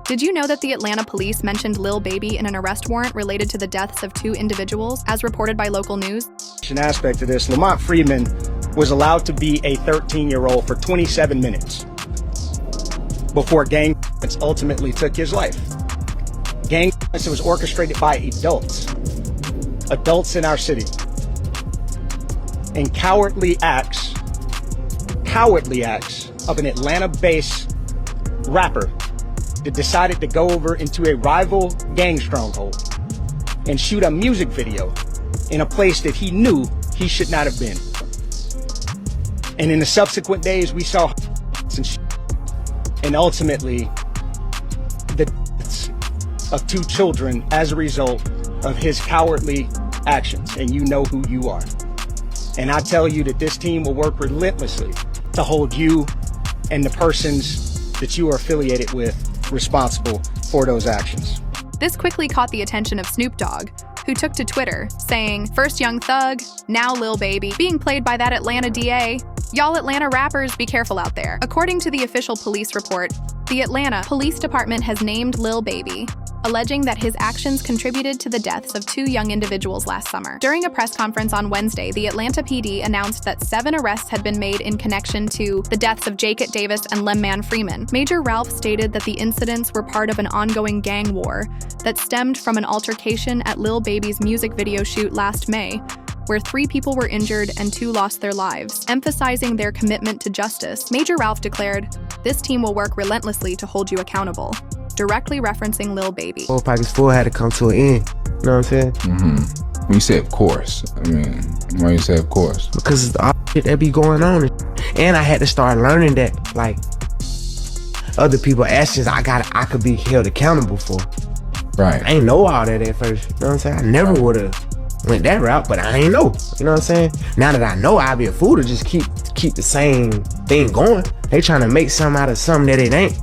Did you know that the Atlanta police mentioned Lil Baby in an arrest warrant related to the deaths of 2 individuals, as reported by local news? An aspect of this, Lamont Freeman was allowed to be a 13-year-old for 27 minutes before gang violence ultimately took his life. Gang violence was orchestrated by adults in our city, and cowardly acts of an Atlanta-based rapper that decided to go over into a rival gang stronghold and shoot a music video in a place that he knew he should not have been. And in the subsequent days, we saw and ultimately the deaths of 2 children as a result of his cowardly actions. And you know who you are. And I tell you that this team will work relentlessly to hold you and the persons that you are affiliated with responsible for those actions. This quickly caught the attention of Snoop Dogg, who took to Twitter, saying, "First Young Thug, now Lil Baby, being played by that Atlanta DA. Y'all Atlanta rappers, be careful out there." According to the official police report, the Atlanta Police Department has named Lil Baby, alleging that his actions contributed to the deaths of 2 young individuals last summer. During a press conference on Wednesday, the Atlanta PD announced that 7 arrests had been made in connection to the deaths of Jacob Davis and Lemman Freeman. Major Ralph stated that the incidents were part of an ongoing gang war that stemmed from an altercation at Lil Baby's music video shoot last May, where 3 people were injured and 2 lost their lives. Emphasizing their commitment to justice, Major Ralph declared, "This team will work relentlessly to hold you accountable," directly referencing Lil Baby. Whole pockets full had to come to an end. You know what I'm saying? When you say of course, I mean, why you say of course? Because it's the all shit that be going on. And I had to start learning that, like, other people's actions I could be held accountable for. Right. I ain't know all that at first. You know what I'm saying? I never would have went that route, but I ain't know. You know what I'm saying? Now that I know, I'd be a fool to just keep the same thing going. They trying to make something out of something that it ain't.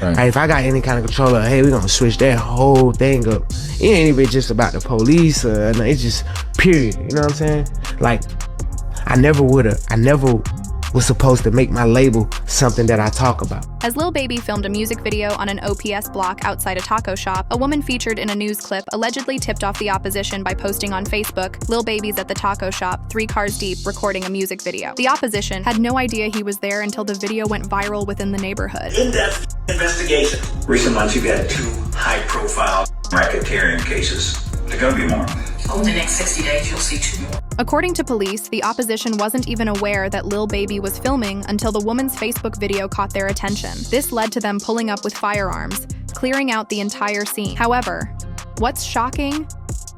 Right. Like, if I got any kind of control of, hey, we gonna switch that whole thing up. It ain't even just about the police. It's just period. You know what I'm saying? Like, I never was supposed to make my label something that I talk about. As Lil Baby filmed a music video on an OPS block outside a taco shop, a woman featured in a news clip allegedly tipped off the opposition by posting on Facebook, "Lil Baby's at the taco shop, 3 cars deep, recording a music video." The opposition had no idea he was there until the video went viral within the neighborhood. In-depth investigation. Recent months, you've had 2 high-profile racketeering cases. There are going to be more. Over the next 60 days, you'll see 2 more. According to police, the opposition wasn't even aware that Lil Baby was filming until the woman's Facebook video caught their attention. This led to them pulling up with firearms, clearing out the entire scene. However, what's shocking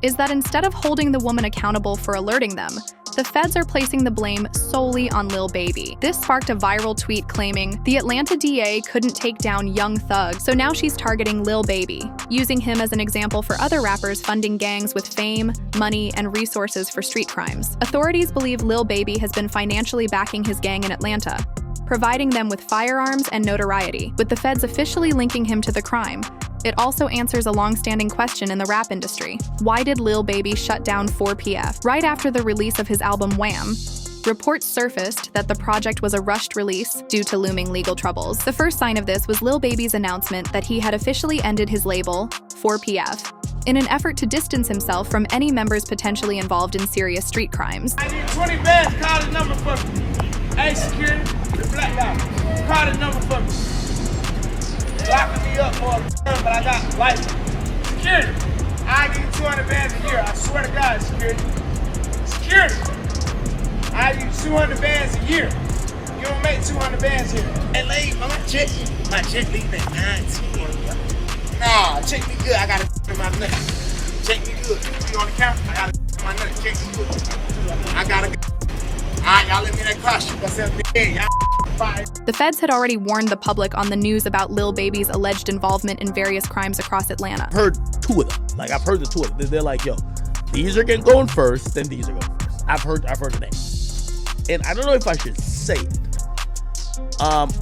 is that instead of holding the woman accountable for alerting them, the feds are placing the blame solely on Lil Baby. This sparked a viral tweet claiming the Atlanta DA couldn't take down Young Thug, so now she's targeting Lil Baby, using him as an example for other rappers funding gangs with fame, money, and resources for street crimes. Authorities believe Lil Baby has been financially backing his gang in Atlanta, providing them with firearms and notoriety, with the feds officially linking him to the crime. It also answers a long-standing question in the rap industry. Why did Lil Baby shut down 4PF? Right after the release of his album Wham!, reports surfaced that the project was a rushed release due to looming legal troubles. The first sign of this was Lil Baby's announcement that he had officially ended his label, 4PF, in an effort to distance himself from any members potentially involved in serious street crimes. I need 20 bands, call the number for me. Hey, security, the black guy, call the number for me. Locking me up for but I got license. Security, I give you 200 bands a year. I swear to God, security. Security, I give you 200 bands a year. You don't make 200 bands here. Hey, lady, my check leave at 9:10. Nah, check me good. I got a in my nut. Check me good. You on the counter? I got a in my nut. Check me good. I got a. All right, y'all let me in that car. Shoot myself in the head. Y'all. The feds had already warned the public on the news about Lil Baby's alleged involvement in various crimes across Atlanta. I've heard 2 of them. Like, I've heard the 2 of them. They're like, yo, these are going first, then these are going first. I've heard the name. And I don't know if I should say it.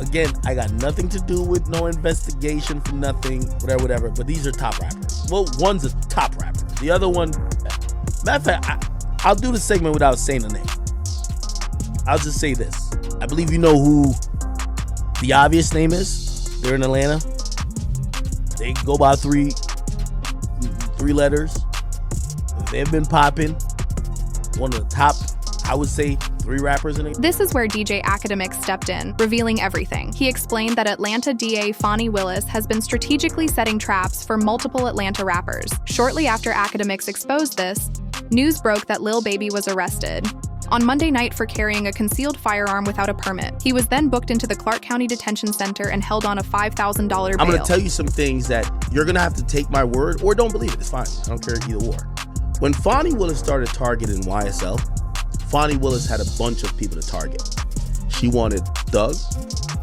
Again, I got nothing to do with no investigation for nothing, whatever. But these are top rappers. Well, one's a top rapper. The other one, matter of fact, I'll do the segment without saying the name. I'll just say this. I believe you know who the obvious name is. They're in Atlanta. They go by three letters. They've been popping. One of the top, I would say, 3 rappers in it. This is where DJ Academics stepped in, revealing everything. He explained that Atlanta DA Fonnie Willis has been strategically setting traps for multiple Atlanta rappers. Shortly after Academics exposed this, news broke that Lil Baby was arrested on Monday night for carrying a concealed firearm without a permit. He was then booked into the Clark County Detention Center and held on a $5,000 bail. I'm gonna tell you some things that you're gonna have to take my word or don't believe it. It's fine. I don't care either or. When Fonnie Willis started targeting YSL, Fonnie Willis had a bunch of people to target. She wanted Thug,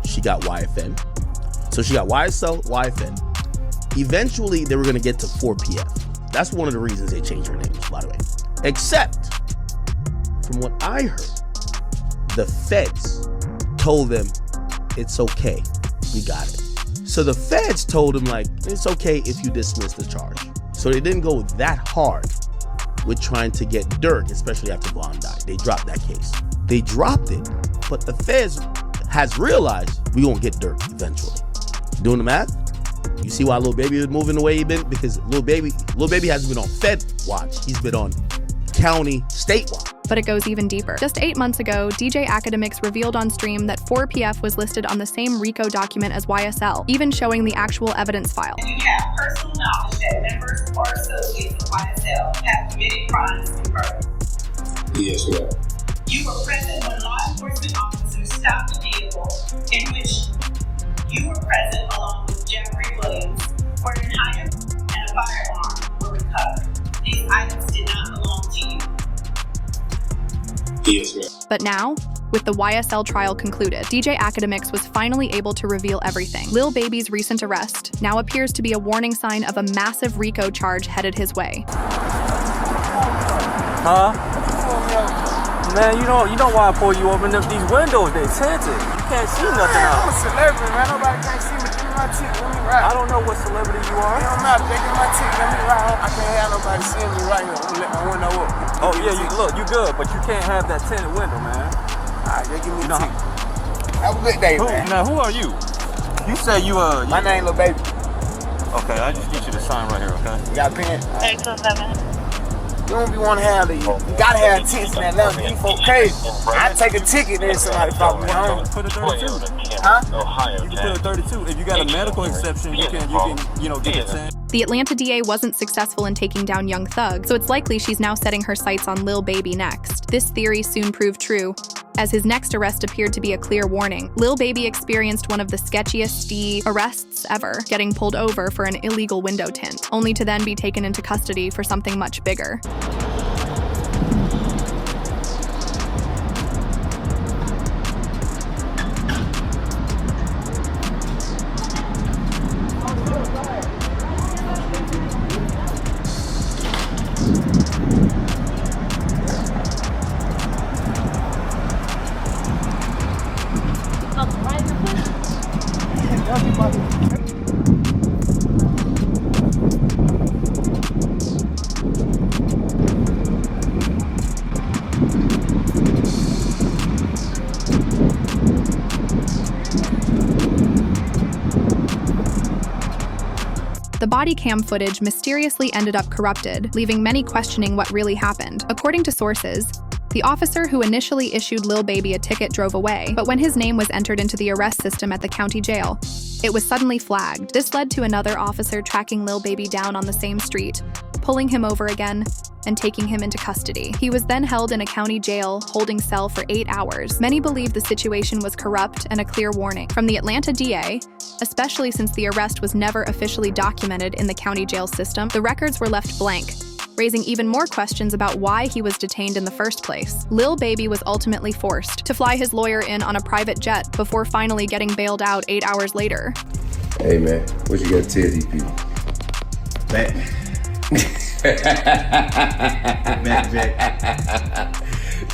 she got YFN. So she got YSL, YFN. Eventually, they were gonna get to 4PF. That's one of the reasons they changed her names, by the way. Except, from what I heard, the feds told them, it's okay, we got it. So the feds told him, like, it's okay if you dismiss the charge. So they didn't go that hard with trying to get Dirk, especially after Vaughn died. They dropped that case. They dropped it, but the feds has realized we gonna get Dirk eventually. Doing the math? You see why Lil Baby is moving the way he been? Because Lil Baby hasn't been on Fed watch. He's been on county, state watch. But it goes even deeper. Just 8 months ago, DJ Academics revealed on stream that 4PF was listed on the same RICO document as YSL, even showing the actual evidence file. You have personal knowledge that members or associates of YSL have committed crimes in Berkeley. Yes, ma'am. You were present when law enforcement officers stopped the vehicle in which you were present along with Jeffrey Williams, where an item and a firearm were recovered. These items did not belong to you. Yes, ma'am. But now, with the YSL trial concluded, DJ Academics was finally able to reveal everything. Lil Baby's recent arrest now appears to be a warning sign of a massive RICO charge headed his way. Huh? Man, you know why I pull you over? These windows, they tinted. You can't see nothing out. I'm a celebrity, man. Nobody can't see me. Give me my ticket. Let me ride. I don't know what celebrity you are. It don't matter. They give me my ticket. Let me ride. I can't have nobody seeing me right here. I'm gonna let my window up. Oh yeah, you good, but you can't have that tinted window, man. Alright, they give me the ticket. Have a good day, man. Now, who are you? You say you My name Lil Baby. Okay, I just get you the sign right here, okay? You got a pen? 827. You don't be want to have the. You gotta have tents in that level. E4K. I take a ticket and somebody follow me home. Put a 32. Huh? You can put a 32. If you got a medical exception, you can get a 10. The Atlanta DA wasn't successful in taking down Young Thug, so it's likely she's now setting her sights on Lil Baby next. This theory soon proved true, as his next arrest appeared to be a clear warning. Lil Baby experienced one of the sketchiest arrests ever, getting pulled over for an illegal window tint, only to then be taken into custody for something much bigger. The body cam footage mysteriously ended up corrupted, leaving many questioning what really happened. According to sources, the officer who initially issued Lil Baby a ticket drove away, but when his name was entered into the arrest system at the county jail, it was suddenly flagged. This led to another officer tracking Lil Baby down on the same street, pulling him over again, and taking him into custody. He was then held in a county jail, holding cell for 8 hours. Many believe the situation was corrupt and a clear warning from the Atlanta DA, especially since the arrest was never officially documented in the county jail system. The records were left blank, raising even more questions about why he was detained in the first place. Lil Baby was ultimately forced to fly his lawyer in on a private jet before finally getting bailed out 8 hours later. Hey man, what you got to tell these people?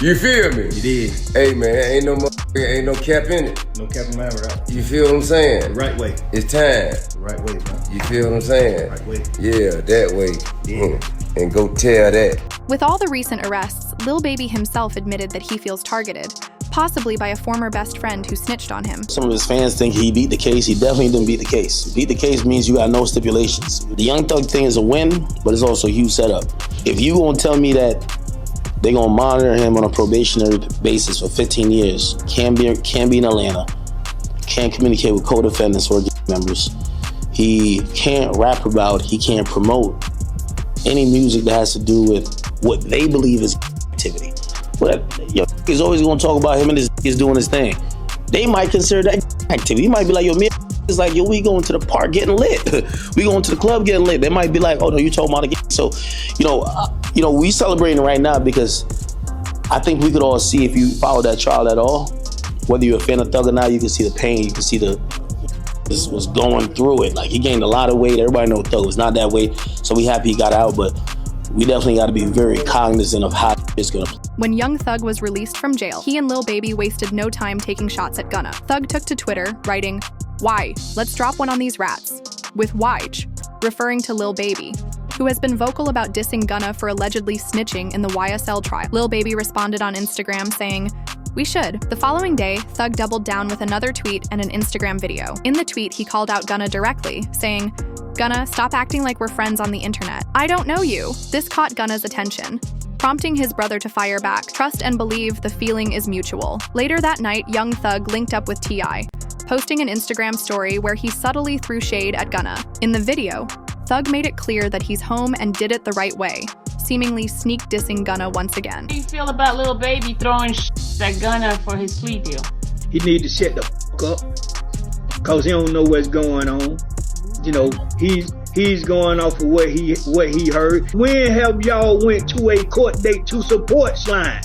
You feel me? You did. Hey man, ain't no cap in it. No cap in my right. You feel what I'm saying? The right way. It's time. The right way, bro. You feel what I'm saying? Right way. Yeah, that way. Yeah. And go tell that. With all the recent arrests, Lil Baby himself admitted that he feels targeted, possibly by a former best friend who snitched on him. Some of his fans think he beat the case. He definitely didn't beat the case. Beat the case means you got no stipulations. The Young Thug thing is a win, but it's also a huge setup. If you gonna tell me that they're gonna monitor him on a probationary basis for 15 years, can't be in Atlanta, can't communicate with co-defendants or gang members, he can't rap about, he can't promote any music that has to do with what they believe is activity. But he's always gonna talk about him and his doing his thing. They might consider that activity. He might be like, yo, me is like, yo, we going to the park getting lit. We going to the club getting lit. They might be like, oh no, you talking about the game. So, we celebrating right now because I think we could all see, if you follow that trial at all, whether you're a fan of Thug or not, you can see the pain, you can see this was going through it. Like, he gained a lot of weight. Everybody know Thug was not that weight, so we happy he got out, but we definitely got to be very cognizant of how it's gonna play. When Young Thug was released from jail, he and Lil Baby wasted no time taking shots at Gunna. Thug took to Twitter, writing, "Why? Let's drop one on these rats," with Wyge, referring to Lil Baby, who has been vocal about dissing Gunna for allegedly snitching in the YSL trial. Lil Baby responded on Instagram saying, "We should." The following day, Thug doubled down with another tweet and an Instagram video. In the tweet, he called out Gunna directly, saying, "Gunna, stop acting like we're friends on the internet. I don't know you." This caught Gunna's attention, prompting his brother to fire back, "Trust and believe, the feeling is mutual." Later that night, Young Thug linked up with T.I., posting an Instagram story where he subtly threw shade at Gunna. In the video, Thug made it clear that he's home and did it the right way, seemingly sneak dissing Gunna once again. How do you feel about Lil Baby throwing at Gunna for his plea deal? He need to shut the fuck up, cause he don't know what's going on. He's going off of what he heard. When have y'all went to a court date to support Slime,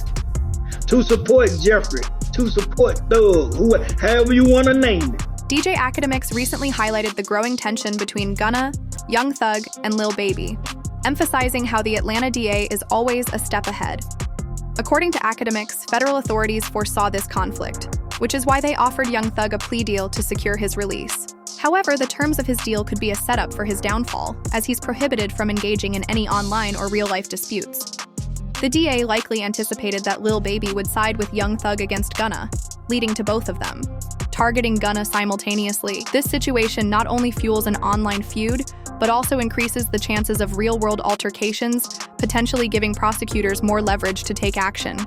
to support Jeffrey, to support Thug, however you want to name it? DJ Academics recently highlighted the growing tension between Gunna, Young Thug, and Lil Baby, emphasizing how the Atlanta DA is always a step ahead. According to Academics, federal authorities foresaw this conflict, which is why they offered Young Thug a plea deal to secure his release. However, the terms of his deal could be a setup for his downfall, as he's prohibited from engaging in any online or real-life disputes. The DA likely anticipated that Lil Baby would side with Young Thug against Gunna, leading to both of them targeting Gunna simultaneously. This situation not only fuels an online feud, but also increases the chances of real-world altercations, potentially giving prosecutors more leverage to take action.